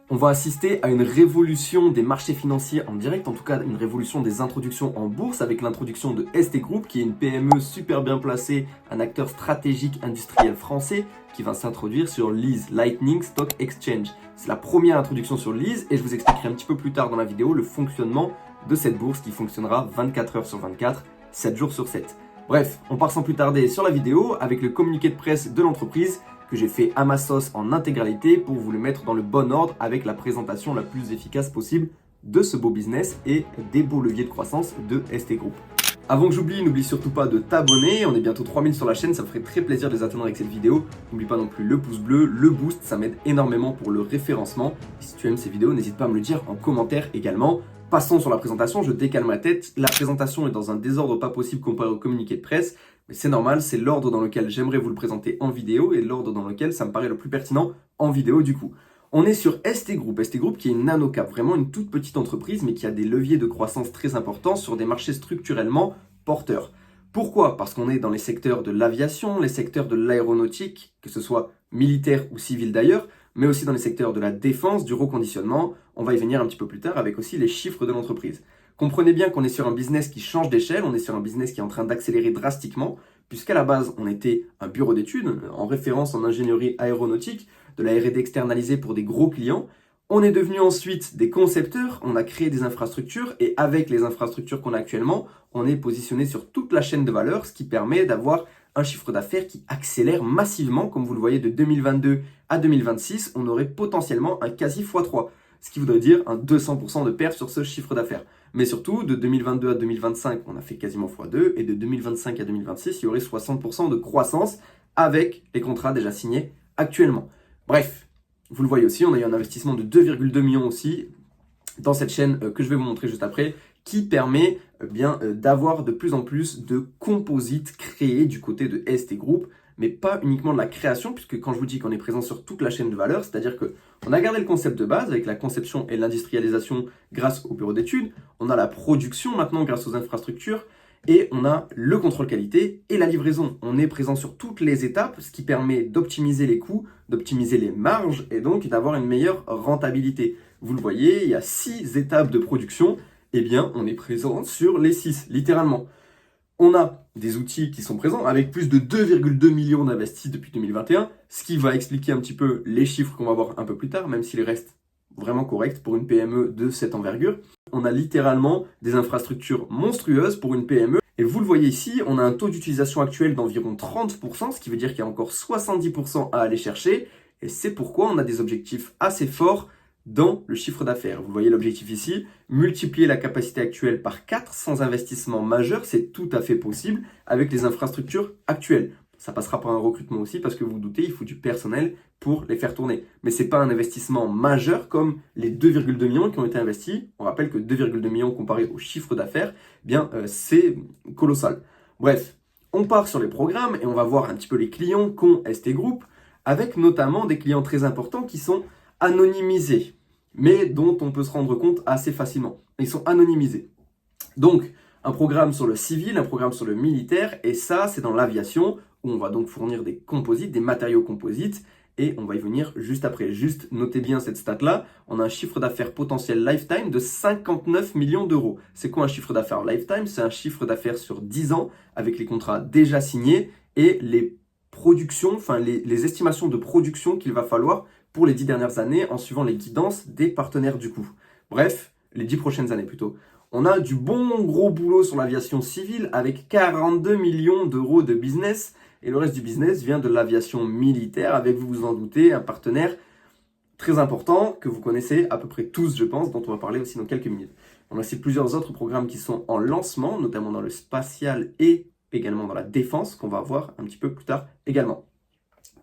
On va assister à une révolution des marchés financiers en direct, en tout cas une révolution des introductions en bourse avec l'introduction de ST Group qui est une PME super bien placée, un acteur stratégique industriel français qui va s'introduire sur LIS, Lightning Stock Exchange. C'est la première introduction sur LIS et je vous expliquerai un petit peu plus tard dans la vidéo le fonctionnement de cette bourse qui fonctionnera 24 heures sur 24, 7 jours sur 7. Bref, on part sans plus tarder sur la vidéo avec le communiqué de presse de l'entreprise que j'ai fait à ma sauce en intégralité pour vous le mettre dans le bon ordre avec la présentation la plus efficace possible de ce beau business et des beaux leviers de croissance de ST Group. Avant que j'oublie, n'oublie surtout pas de t'abonner, on est bientôt 3000 sur la chaîne, ça me ferait très plaisir de les atteindre avec cette vidéo. N'oublie pas non plus le pouce bleu, le boost, ça m'aide énormément pour le référencement. Et si tu aimes ces vidéos, n'hésite pas à me le dire en commentaire également. Passons sur la présentation, je décale ma tête. La présentation est dans un désordre pas possible comparé au communiqué de presse. Mais c'est normal, c'est l'ordre dans lequel j'aimerais vous le présenter en vidéo et l'ordre dans lequel ça me paraît le plus pertinent en vidéo du coup. On est sur ST Group qui est une nanocap, vraiment une toute petite entreprise mais qui a des leviers de croissance très importants sur des marchés structurellement porteurs. Pourquoi? Parce qu'on est dans les secteurs de l'aviation, les secteurs de l'aéronautique, que ce soit militaire ou civil d'ailleurs, mais aussi dans les secteurs de la défense, du reconditionnement. On va y venir un petit peu plus tard avec aussi les chiffres de l'entreprise. Comprenez bien qu'on est sur un business qui change d'échelle, on est sur un business qui est en train d'accélérer drastiquement, puisqu'à la base, on était un bureau d'études en référence en ingénierie aéronautique, de la R&D externalisée pour des gros clients. On est devenu ensuite des concepteurs, on a créé des infrastructures et avec les infrastructures qu'on a actuellement, on est positionné sur toute la chaîne de valeur, ce qui permet d'avoir un chiffre d'affaires qui accélère massivement. Comme vous le voyez, de 2022 à 2026, on aurait potentiellement un quasi x3, ce qui voudrait dire un 200% de perte sur ce chiffre d'affaires. Mais surtout, de 2022 à 2025, on a fait quasiment x2, et de 2025 à 2026, il y aurait 60% de croissance avec les contrats déjà signés actuellement. Bref, vous le voyez aussi, on a eu un investissement de 2,2 millions aussi dans cette chaîne que je vais vous montrer juste après, qui permet d'avoir de plus en plus de composites créés du côté de ST Group, mais pas uniquement de la création, puisque quand je vous dis qu'on est présent sur toute la chaîne de valeur, c'est-à-dire qu'on a gardé le concept de base avec la conception et l'industrialisation grâce au bureau d'études, on a la production maintenant grâce aux infrastructures, et on a le contrôle qualité et la livraison. On est présent sur toutes les étapes, ce qui permet d'optimiser les coûts, d'optimiser les marges et donc d'avoir une meilleure rentabilité. Vous le voyez, il y a 6 étapes de production, eh bien on est présent sur les 6, littéralement. On a des outils qui sont présents avec plus de 2,2 millions d'investis depuis 2021, ce qui va expliquer un petit peu les chiffres qu'on va voir un peu plus tard, même s'ils restent vraiment corrects pour une PME de cette envergure. On a littéralement des infrastructures monstrueuses pour une PME. Et vous le voyez ici, on a un taux d'utilisation actuel d'environ 30%, ce qui veut dire qu'il y a encore 70% à aller chercher. Et c'est pourquoi on a des objectifs assez forts dans le chiffre d'affaires. Vous voyez l'objectif ici, multiplier la capacité actuelle par 4 sans investissement majeur, c'est tout à fait possible avec les infrastructures actuelles. Ça passera par un recrutement aussi parce que vous vous doutez, il faut du personnel pour les faire tourner. Mais ce n'est pas un investissement majeur comme les 2,2 millions qui ont été investis. On rappelle que 2,2 millions comparé au chiffre d'affaires, c'est colossal. Bref, on part sur les programmes et on va voir un petit peu les clients qu'ont ST Group avec notamment des clients très importants qui sont anonymisés, mais dont on peut se rendre compte assez facilement. Ils sont anonymisés. Donc, un programme sur le civil, un programme sur le militaire, et ça, c'est dans l'aviation, où on va donc fournir des composites, des matériaux composites, et on va y venir juste après. Juste notez bien cette stat-là, on a un chiffre d'affaires potentiel lifetime de 59 millions d'euros. C'est quoi un chiffre d'affaires lifetime? C'est un chiffre d'affaires sur 10 ans, avec les contrats déjà signés, et les productions, enfin les estimations de production qu'il va falloir pour les 10 dernières années en suivant les guidances des partenaires du coup. Bref, les 10 prochaines années plutôt. On a du bon gros boulot sur l'aviation civile avec 42 millions d'euros de business et le reste du business vient de l'aviation militaire avec, vous vous en doutez, un partenaire très important que vous connaissez à peu près tous, je pense, dont on va parler aussi dans quelques minutes. On a aussi plusieurs autres programmes qui sont en lancement, notamment dans le spatial et également dans la défense, qu'on va voir un petit peu plus tard également.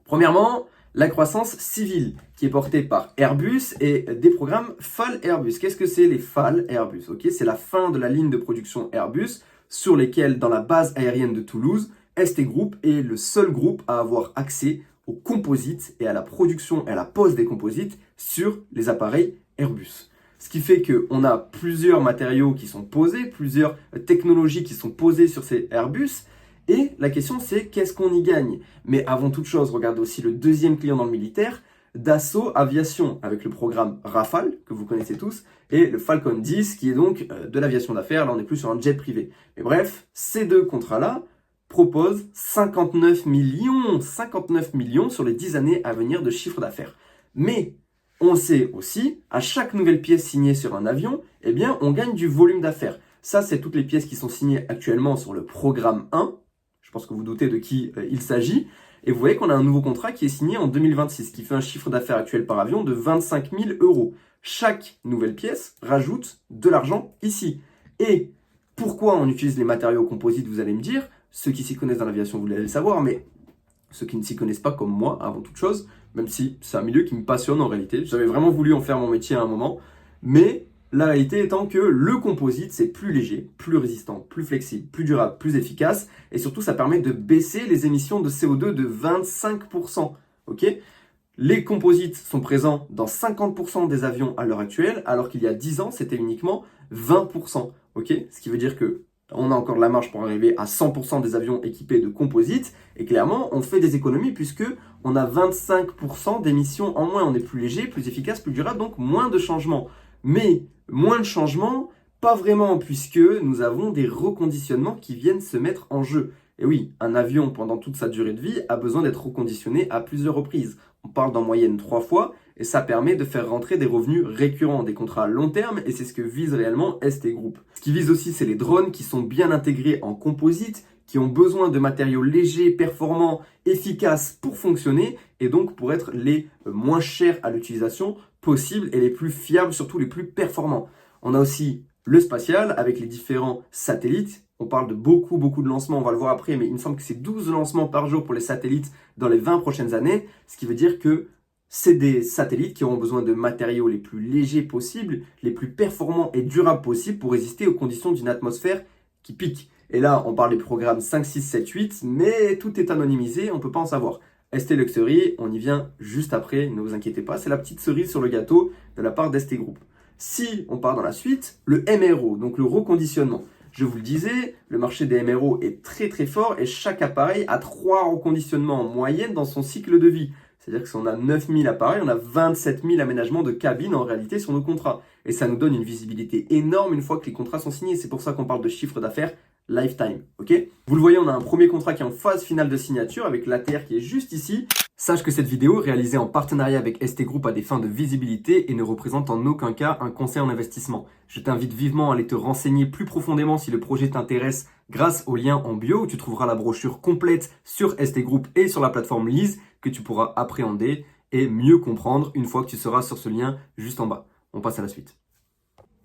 Premièrement, la croissance civile qui est portée par Airbus et des programmes FAL Airbus. Qu'est-ce que c'est les FAL Airbus? C'est la fin de la ligne de production Airbus sur lesquelles, dans la base aérienne de Toulouse, ST Group est le seul groupe à avoir accès aux composites et à la production et à la pose des composites sur les appareils Airbus. Ce qui fait qu'on a plusieurs matériaux qui sont posés, plusieurs technologies qui sont posées sur ces Airbus. Et la question c'est qu'est-ce qu'on y gagne? Mais avant toute chose, regardez aussi le deuxième client dans le militaire, Dassault Aviation avec le programme Rafale, que vous connaissez tous, et le Falcon 10 qui est donc de l'aviation d'affaires. Là, on est plus sur un jet privé. Mais bref, ces deux contrats-là proposent 59 millions sur les 10 années à venir de chiffre d'affaires. Mais on sait aussi, à chaque nouvelle pièce signée sur un avion, eh bien, on gagne du volume d'affaires. Ça, c'est toutes les pièces qui sont signées actuellement sur le programme 1. Je pense que vous doutez de qui il s'agit. Et vous voyez qu'on a un nouveau contrat qui est signé en 2026, qui fait un chiffre d'affaires actuel par avion de 25 000 euros. Chaque nouvelle pièce rajoute de l'argent ici. Et pourquoi on utilise les matériaux composites, vous allez me dire. Ceux qui s'y connaissent dans l'aviation, vous allez le savoir, mais ceux qui ne s'y connaissent pas comme moi, avant toute chose, même si c'est un milieu qui me passionne en réalité. J'avais vraiment voulu en faire mon métier à un moment, mais la réalité étant que le composite, c'est plus léger, plus résistant, plus flexible, plus durable, plus efficace, et surtout, ça permet de baisser les émissions de CO2 de 25%. Ok ? Les composites sont présents dans 50% des avions à l'heure actuelle, alors qu'il y a 10 ans, c'était uniquement 20%. Ok ? Ce qui veut dire que on a encore de la marge pour arriver à 100% des avions équipés de composites. Et clairement, on fait des économies puisque on a 25% d'émissions en moins. On est plus léger, plus efficace, plus durable, donc moins de changements. Mais moins de changements, pas vraiment, puisque nous avons des reconditionnements qui viennent se mettre en jeu. Et oui, un avion, pendant toute sa durée de vie, a besoin d'être reconditionné à plusieurs reprises. On parle d'en moyenne 3 fois, et ça permet de faire rentrer des revenus récurrents, des contrats à long terme, et c'est ce que vise réellement ST Group. Ce qui vise aussi, c'est les drones qui sont bien intégrés en composite, qui ont besoin de matériaux légers, performants, efficaces pour fonctionner, et donc pour être les moins chers à l'utilisation possibles et les plus fiables, surtout les plus performants. On a aussi le spatial avec les différents satellites. On parle de beaucoup de lancements, on va le voir après, mais il me semble que c'est 12 lancements par jour pour les satellites dans les 20 prochaines années, ce qui veut dire que c'est des satellites qui auront besoin de matériaux les plus légers possibles, les plus performants et durables possibles pour résister aux conditions d'une atmosphère qui pique. Et là, on parle des programmes 5, 6, 7, 8, mais tout est anonymisé, on ne peut pas en savoir. ST Luxury, on y vient juste après, ne vous inquiétez pas, c'est la petite cerise sur le gâteau de la part d'ST Group. Si on part dans la suite, le MRO, donc le reconditionnement. Je vous le disais, le marché des MRO est très fort et chaque appareil a 3 reconditionnements en moyenne dans son cycle de vie. C'est-à-dire que si on a 9000 appareils, on a 27 000 aménagements de cabines en réalité sur nos contrats. Et ça nous donne une visibilité énorme une fois que les contrats sont signés. C'est pour ça qu'on parle de chiffre d'affaires lifetime. Ok ? Vous le voyez, on a un premier contrat qui est en phase finale de signature avec l'ATR qui est juste ici. Sache que cette vidéo, réalisée en partenariat avec ST Group, a des fins de visibilité et ne représente en aucun cas un conseil en investissement. Je t'invite vivement à aller te renseigner plus profondément si le projet t'intéresse grâce au lien en bio où tu trouveras la brochure complète sur ST Group et sur la plateforme Lise que tu pourras appréhender et mieux comprendre une fois que tu seras sur ce lien juste en bas. On passe à la suite.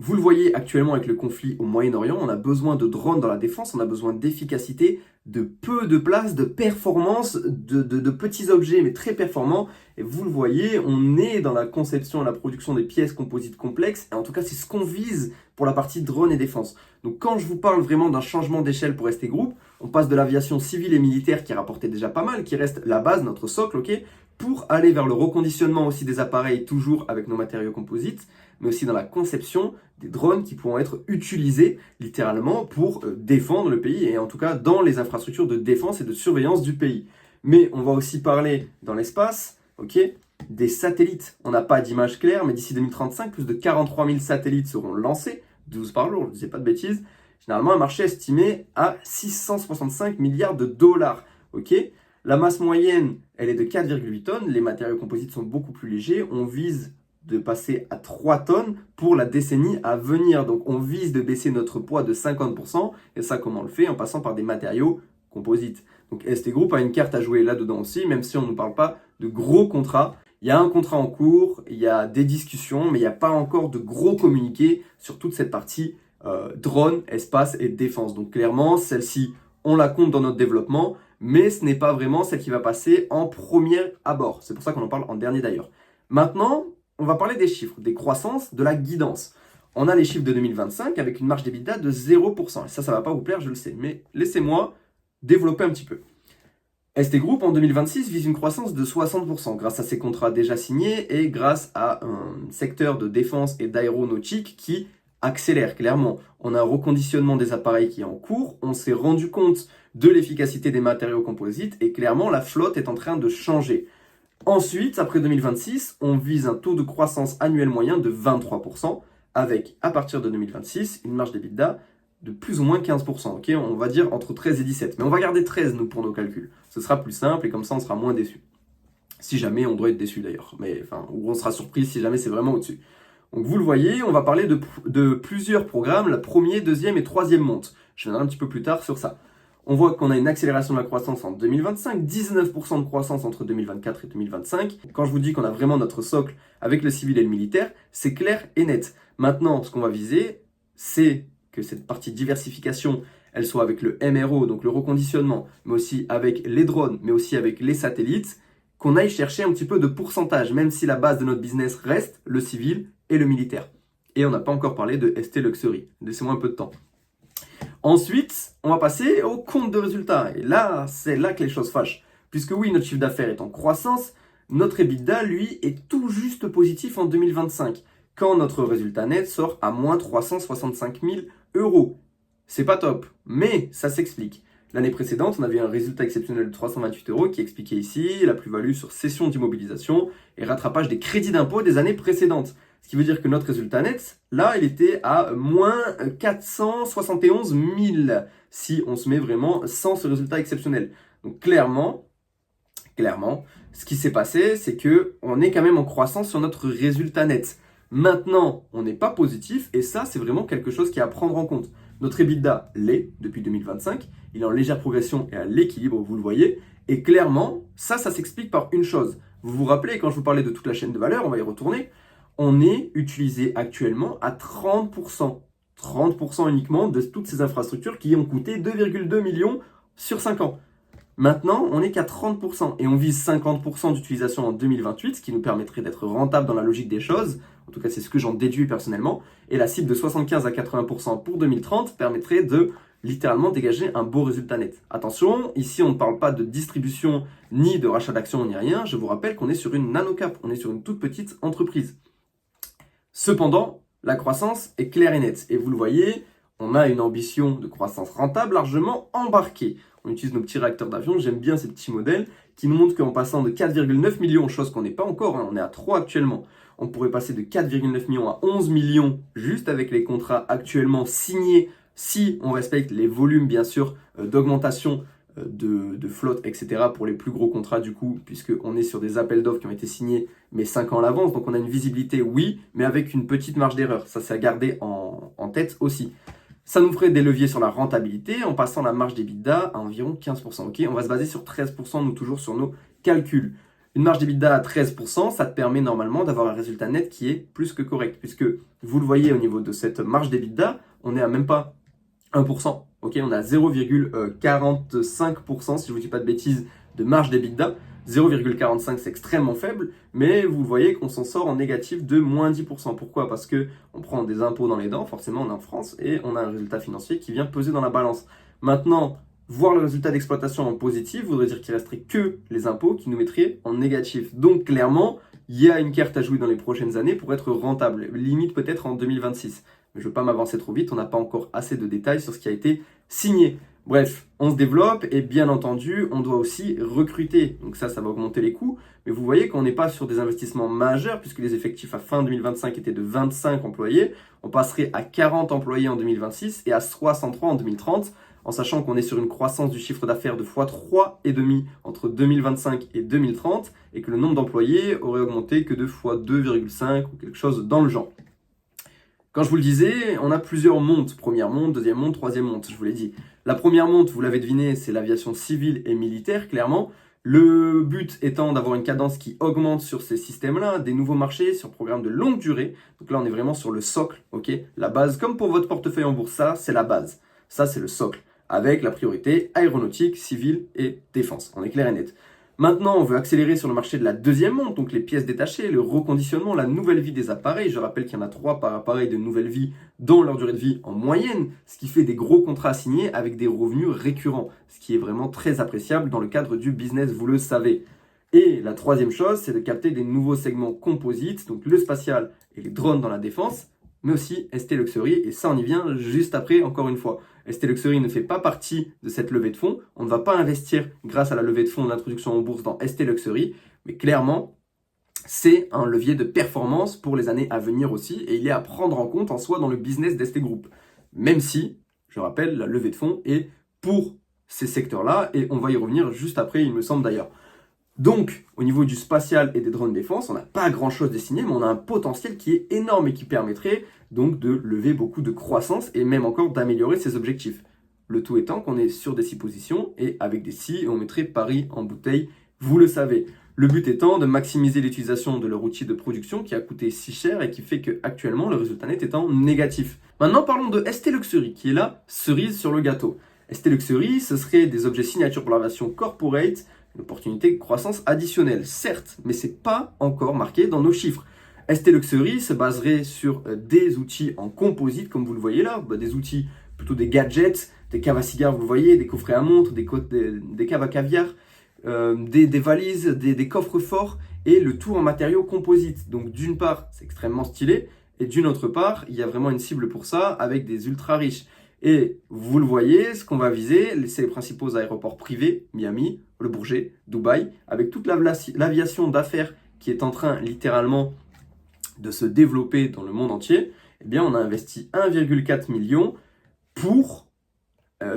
Vous le voyez actuellement avec le conflit au Moyen-Orient, on a besoin de drones dans la défense, on a besoin d'efficacité, de peu de place, de performance, de petits objets mais très performants. Et vous le voyez, on est dans la conception et la production des pièces composites complexes. Et en tout cas, c'est ce qu'on vise pour la partie drone et défense. Donc quand je vous parle vraiment d'un changement d'échelle pour ST Group, on passe de l'aviation civile et militaire qui rapportait déjà pas mal, qui reste la base, notre socle, ok, pour aller vers le reconditionnement aussi des appareils, toujours avec nos matériaux composites, mais aussi dans la conception des drones qui pourront être utilisés littéralement pour défendre le pays et en tout cas dans les infrastructures de défense et de surveillance du pays. Mais on va aussi parler dans l'espace, ok, des satellites. On n'a pas d'image claire, mais d'ici 2035, plus de 43 000 satellites seront lancés, 12 par jour, je ne disais pas de bêtises. Généralement, un marché estimé à 665 milliards de dollars, ok. La masse moyenne, elle est de 4,8 tonnes. Les matériaux composites sont beaucoup plus légers. On vise de passer à 3 tonnes pour la décennie à venir. Donc, on vise de baisser notre poids de 50%. Et ça, comment on le fait? En passant par des matériaux composites. Donc, ST Group a une carte à jouer là-dedans aussi, même si on ne parle pas de gros contrats. Il y a un contrat en cours, il y a des discussions, mais il n'y a pas encore de gros communiqués sur toute cette partie drone, espace et défense. Donc, clairement, celle-ci, on la compte dans notre développement, mais ce n'est pas vraiment celle qui va passer en premier abord. C'est pour ça qu'on en parle en dernier d'ailleurs. Maintenant, on va parler des chiffres, des croissances, de la guidance. On a les chiffres de 2025 avec une marge d'EBITDA de 0%. Et ça ne va pas vous plaire, je le sais, mais laissez-moi développer un petit peu. ST Group en 2026 vise une croissance de 60% grâce à ses contrats déjà signés et grâce à un secteur de défense et d'aéronautique qui accélère clairement. On a un reconditionnement des appareils qui est en cours, on s'est rendu compte de l'efficacité des matériaux composites et clairement la flotte est en train de changer. Ensuite, après 2026, on vise un taux de croissance annuel moyen de 23%, avec, à partir de 2026, une marge d'EBITDA de plus ou moins 15%. Ok, on va dire entre 13 et 17. Mais on va garder 13, nous, pour nos calculs. Ce sera plus simple et comme ça, on sera moins déçu. Si jamais on doit être déçu d'ailleurs. Mais enfin, ou on sera surpris si jamais c'est vraiment au-dessus. Donc vous le voyez, on va parler de plusieurs programmes, la première, deuxième et troisième monte. Je viendrai un petit peu plus tard sur ça. On voit qu'on a une accélération de la croissance en 2025, 19% de croissance entre 2024 et 2025. Quand je vous dis qu'on a vraiment notre socle avec le civil et le militaire, c'est clair et net. Maintenant, ce qu'on va viser, c'est que cette partie diversification, elle soit avec le MRO, donc le reconditionnement, mais aussi avec les drones, mais aussi avec les satellites, qu'on aille chercher un petit peu de pourcentage, même si la base de notre business reste le civil et le militaire. Et on n'a pas encore parlé de ST Luxury. Laissez-moi un peu de temps. Ensuite, on va passer au compte de résultat. Et là, c'est là que les choses fâchent. Puisque oui, notre chiffre d'affaires est en croissance, notre EBITDA, lui, est tout juste positif en 2025, quand notre résultat net sort à moins 365 000 euros. C'est pas top, mais ça s'explique. L'année précédente, on avait un résultat exceptionnel de 328 euros qui expliquait ici la plus-value sur cession d'immobilisation et rattrapage des crédits d'impôt des années précédentes. Ce qui veut dire que notre résultat net, là, il était à moins 471 000 si on se met vraiment sans ce résultat exceptionnel. Donc clairement, ce qui s'est passé, c'est que on est quand même en croissance sur notre résultat net. Maintenant, on n'est pas positif et ça, c'est vraiment quelque chose qui est à prendre en compte. Notre EBITDA l'est depuis 2025, il est en légère progression et à l'équilibre, vous le voyez. Et clairement, ça s'explique par une chose. Vous vous rappelez, quand je vous parlais de toute la chaîne de valeur, on va y retourner, on est utilisé actuellement à 30%. 30% uniquement de toutes ces infrastructures qui ont coûté 2,2 millions sur 5 ans. Maintenant, on n'est qu'à 30% et on vise 50% d'utilisation en 2028, ce qui nous permettrait d'être rentable dans la logique des choses. En tout cas, c'est ce que j'en déduis personnellement. Et la cible de 75 à 80% pour 2030 permettrait de littéralement dégager un beau résultat net. Attention, ici on ne parle pas de distribution ni de rachat d'actions ni rien. Je vous rappelle qu'on est sur une nanocap, on est sur une toute petite entreprise. Cependant, la croissance est claire et nette. Et vous le voyez, on a une ambition de croissance rentable largement embarquée. On utilise nos petits réacteurs d'avion, j'aime bien ces petits modèles qui nous montrent qu'en passant de 4,9 millions, chose qu'on n'est pas encore, on est à 3 actuellement, on pourrait passer de 4,9 millions à 11 millions juste avec les contrats actuellement signés si on respecte les volumes bien sûr d'augmentation de flotte, etc. pour les plus gros contrats du coup, puisqu'on est sur des appels d'offres qui ont été signés mais 5 ans à l'avance, donc on a une visibilité oui, mais avec une petite marge d'erreur, ça c'est à garder en tête aussi. Ça nous ferait des leviers sur la rentabilité en passant la marge d'EBITDA à environ 15%. Ok, on va se baser sur 13%, nous toujours sur nos calculs. Une marge d'EBITDA à 13%, ça te permet normalement d'avoir un résultat net qui est plus que correct, puisque vous le voyez au niveau de cette marge d'EBITDA, on est à même pas 1%. Ok, on a 0,45%, si je ne vous dis pas de bêtises, de marge d'EBITDA. 0,45 c'est extrêmement faible, mais vous voyez qu'on s'en sort en négatif de moins 10%. Pourquoi? Parce que on prend des impôts dans les dents, forcément on est en France, et on a un résultat financier qui vient peser dans la balance. Maintenant, voir le résultat d'exploitation en positif voudrait dire qu'il resterait que les impôts qui nous mettraient en négatif. Donc clairement, il y a une carte à jouer dans les prochaines années pour être rentable, limite peut-être en 2026. Mais je ne veux pas m'avancer trop vite, on n'a pas encore assez de détails sur ce qui a été signé. Bref, on se développe et bien entendu, on doit aussi recruter. Donc ça va augmenter les coûts. Mais vous voyez qu'on n'est pas sur des investissements majeurs puisque les effectifs à fin 2025 étaient de 25 employés. On passerait à 40 employés en 2026 et à 63 en 2030 en sachant qu'on est sur une croissance du chiffre d'affaires de x3,5 entre 2025 et 2030 et que le nombre d'employés aurait augmenté que de x2,5 ou quelque chose dans le genre. Quand je vous le disais, on a plusieurs montes. Première monte, deuxième monte, troisième monte, je vous l'ai dit. La première monte, vous l'avez deviné, c'est l'aviation civile et militaire, clairement. Le but étant d'avoir une cadence qui augmente sur ces systèmes-là, des nouveaux marchés sur programme de longue durée. Donc là, on est vraiment sur le socle, ok? La base, comme pour votre portefeuille en bourse, ça, c'est la base. Ça, c'est le socle. Avec la priorité aéronautique, civile et défense. On est clair et net. Maintenant, on veut accélérer sur le marché de la deuxième monte, donc les pièces détachées, le reconditionnement, la nouvelle vie des appareils. Je rappelle qu'il y en a 3 par appareil de nouvelle vie dans leur durée de vie en moyenne, ce qui fait des gros contrats signés avec des revenus récurrents, ce qui est vraiment très appréciable dans le cadre du business, vous le savez. Et la troisième chose, c'est de capter des nouveaux segments composites, donc le spatial et les drones dans la défense, mais aussi ST Luxury, et ça on y vient juste après, encore une fois. ST Luxury ne fait pas partie de cette levée de fonds, on ne va pas investir grâce à la levée de fonds d'introduction en bourse dans ST Luxury, Mais clairement, c'est un levier de performance pour les années à venir aussi, et il est à prendre en compte en soi dans le business d'ST Group. Même si, je rappelle, la levée de fonds est pour ces secteurs-là, et on va y revenir juste après, il me semble d'ailleurs. Donc, au niveau du spatial et des drones défense, on n'a pas grand-chose dessiné, mais on a un potentiel qui est énorme et qui permettrait donc de lever beaucoup de croissance et même encore d'améliorer ses objectifs. Le tout étant qu'on est sur des 6 positions et avec des 6, on mettrait Paris en bouteille, vous le savez. Le but étant de maximiser l'utilisation de leur outil de production qui a coûté si cher et qui fait qu'actuellement le résultat net étant négatif. Maintenant parlons de ST Luxury qui est la cerise sur le gâteau. ST Luxury, ce serait des objets signature pour la version corporate, une opportunité de croissance additionnelle, certes, mais c'est pas encore marqué dans nos chiffres. ST Luxury se baserait sur des outils en composite, comme vous le voyez là, des outils plutôt des gadgets, des caves à cigares, vous le voyez, des coffrets à montres, des caves à caviar, des valises, des coffres forts, et le tout en matériaux composites. Donc d'une part, c'est extrêmement stylé, et d'une autre part, il y a vraiment une cible pour ça, avec des ultra riches. Et vous le voyez, ce qu'on va viser, c'est les principaux aéroports privés, Miami, Le Bourget, Dubaï, avec toute l'aviation d'affaires qui est en train littéralement de se développer dans le monde entier. Eh bien, on a investi 1,4 million pour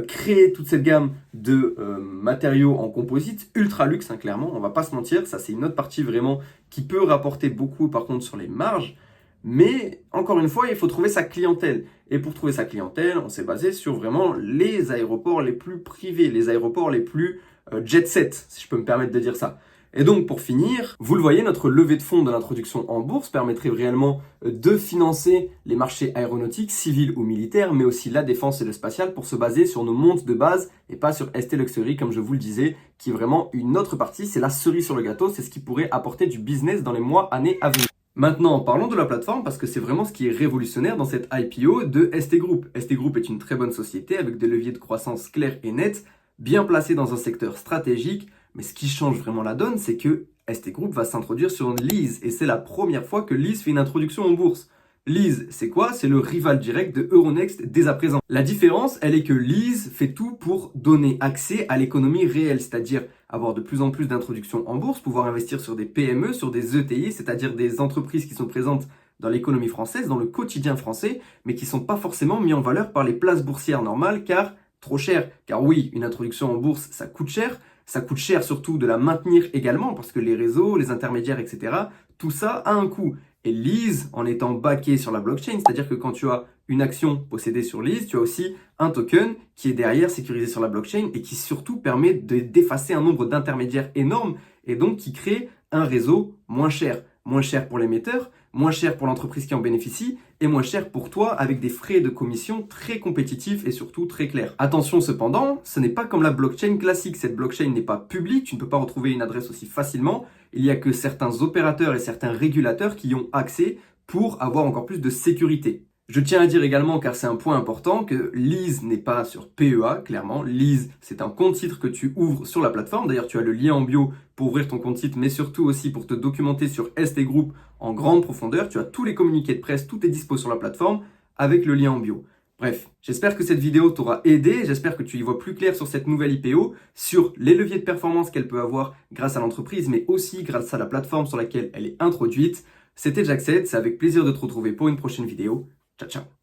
créer toute cette gamme de matériaux en composite, ultra luxe, hein, clairement, on va pas se mentir, ça c'est une autre partie vraiment qui peut rapporter beaucoup par contre sur les marges, mais encore une fois, il faut trouver sa clientèle. Et pour trouver sa clientèle, on s'est basé sur vraiment les aéroports les plus privés, les aéroports les plus jet set, si je peux me permettre de dire ça. Et donc pour finir, vous le voyez, notre levée de fonds de l'introduction en bourse permettrait réellement de financer les marchés aéronautiques, civils ou militaires, mais aussi la défense et le spatial pour se baser sur nos montres de base et pas sur ST Luxury, comme je vous le disais, qui est vraiment une autre partie, c'est la cerise sur le gâteau, c'est ce qui pourrait apporter du business dans les mois, années à venir. Maintenant, parlons de la plateforme parce que c'est vraiment ce qui est révolutionnaire dans cette IPO de ST Group. ST Group est une très bonne société avec des leviers de croissance clairs et nets, bien placés dans un secteur stratégique. Mais ce qui change vraiment la donne, c'est que ST Group va s'introduire sur Lease et c'est la première fois que Lease fait une introduction en bourse. Lease, c'est quoi? C'est le rival direct de Euronext dès à présent. La différence, elle est que Lease fait tout pour donner accès à l'économie réelle, c'est-à-dire avoir de plus en plus d'introductions en bourse, pouvoir investir sur des PME, sur des ETI, c'est-à-dire des entreprises qui sont présentes dans l'économie française, dans le quotidien français, mais qui ne sont pas forcément mis en valeur par les places boursières normales, car trop cher. Car oui, une introduction en bourse, ça coûte cher. Ça coûte cher surtout de la maintenir également, parce que les réseaux, les intermédiaires, etc., tout ça a un coût. Et Lease, en étant backé sur la blockchain, c'est-à-dire que quand tu as une action possédée sur Lease, tu as aussi un token qui est derrière sécurisé sur la blockchain et qui surtout permet d'effacer un nombre d'intermédiaires énorme et donc qui crée un réseau moins cher. Moins cher pour l'émetteur, moins cher pour l'entreprise qui en bénéficie et moins cher pour toi avec des frais de commission très compétitifs et surtout très clairs. Attention cependant, ce n'est pas comme la blockchain classique. Cette blockchain n'est pas publique, tu ne peux pas retrouver une adresse aussi facilement. Il y a que certains opérateurs et certains régulateurs qui y ont accès pour avoir encore plus de sécurité. Je tiens à dire également, car c'est un point important, que Lease n'est pas sur PEA, clairement. Lease, c'est un compte titre que tu ouvres sur la plateforme. D'ailleurs, tu as le lien en bio pour ouvrir ton compte titre, mais surtout aussi pour te documenter sur ST Group en grande profondeur. Tu as tous les communiqués de presse, tout est dispo sur la plateforme avec le lien en bio. Bref, j'espère que cette vidéo t'aura aidé, j'espère que tu y vois plus clair sur cette nouvelle IPO, sur les leviers de performance qu'elle peut avoir grâce à l'entreprise, mais aussi grâce à la plateforme sur laquelle elle est introduite. C'était Jackset, c'est avec plaisir de te retrouver pour une prochaine vidéo. Ciao, ciao.